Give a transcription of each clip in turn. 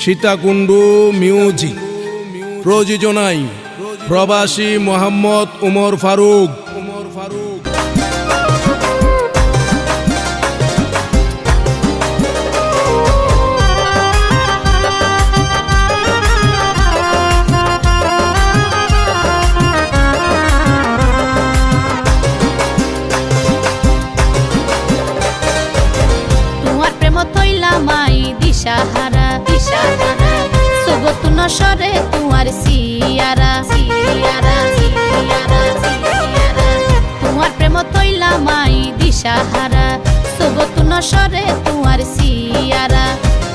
Sitakunda music. প্রযোজনায় প্রবাসী মোহাম্মদ উমর ফারুক। দিশাহারা দিশাহারা সগতুন সরে তোমার সিয়ারা সিয়ারা সিয়ারা সিয়ারা তোমার প্রেম তৈলা মাই দিশাহারা সগতুন সরে তোমার সিয়ারা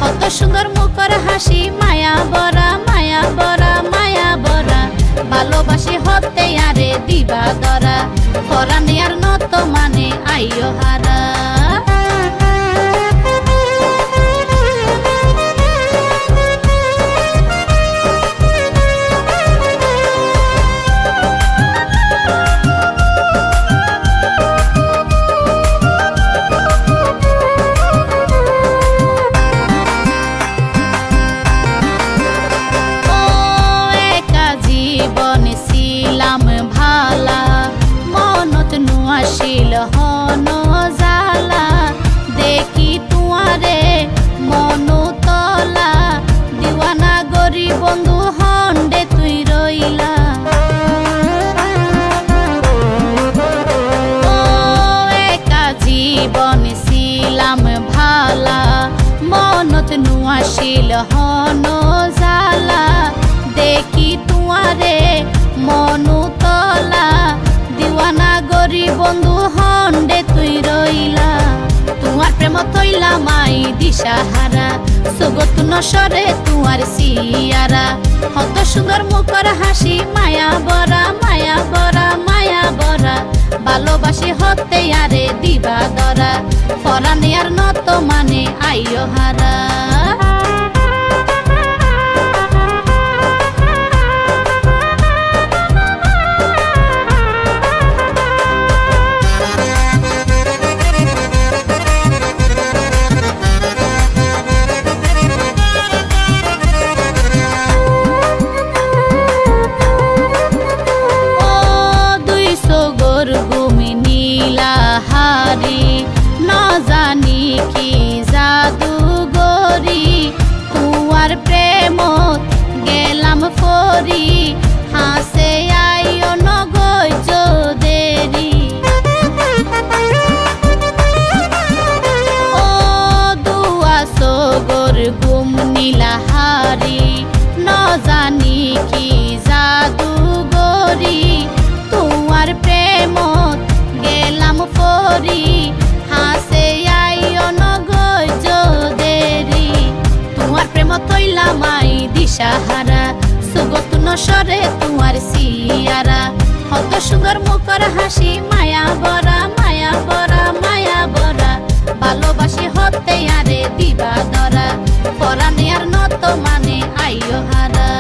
কত সুন্দর মুখর হাসি মায়া বরা মায়া বরা মায়া বরা ভালোবাসি হতে আরে দিবা দরা ফরানি আর নত মানে আইও হারা। আসিল হন জালা দেখি তুয়ারে মনু তলা দিওয়ানা গরি বন্ধু হন্ডে তুই রইলা। ও একা জীবন ছিলাম ভালা মনত নু আসিল হন জালা দেখি তুয়ারে মনু তলা দিওয়ানা গরি বন্ধু হন্ডে তুই রইলা। তোমার প্রেম তৈলা মাই দিশাহারা সগতুন সরে তোমার সিয়ারা কত সুন্দর মুখর হাসি মায়া বরা মায়া বরা মায়া বরা ভালোবাসি হতে আরে দিবা দরা ফরানি আর নত মানে আইও হারা। ন জানি কি জাদু গরি তুয়ার প্রেমত গেলাম ফরি হাসে আইও নগৈজ দেরি। ও দুয়া সগর গুম নীলাহারি ন জানি কি জাদু গরি তুয়ার প্রেমত গেলাম ফরি হাসে আইও নগৈজ দেরি। তোমার প্রেম তৈলা মাই দিশাহারা সগতুন সরে তোমার সিয়ারা কত সুন্দর মুখর হাসি মায়া বরা মায়া বরা মায়া বরা ভালোবাসি হতে আরে দিবা দরা ফরানি আর নত মানে আইও হারা।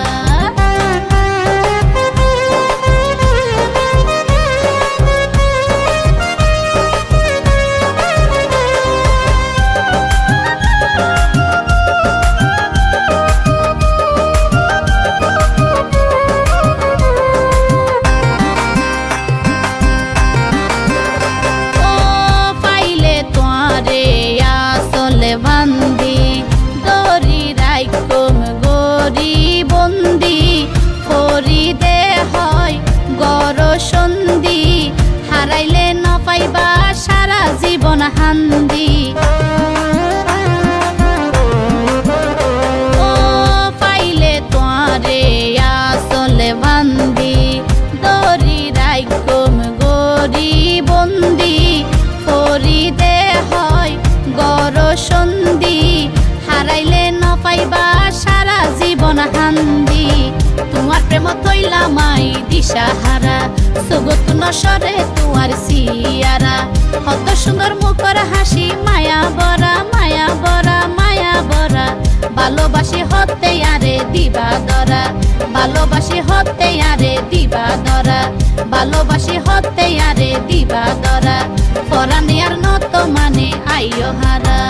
বান্দি দরি রাইকম গরি বন্দি ফরি দে হয় গর সন্ধি হারাইলে ন পাইবা সারা জীবন হান্দি। ও পাইলে তোয়ারে আসলে বান্দি দরি রাইকম গরি বন্দি ফরি দে হয় গর সন্ধি হারাইলে ন পাইবা সারা জীবন হান্দি। তোমার প্রেম তৈলা মাই দিশাহারা সগতুন সরে তোমার সিয়ারা কত সুন্দর মুখর হাসি মায়া বরা মায়া বরা মায়া বরা ভালোবাসি হতে আরে দিবা দরা ভালোবাসি হতে আরে দিবা দরা ভালোবাসি হতে আরে দিবা দরা ফরানি আর নত মানে আইও হারা।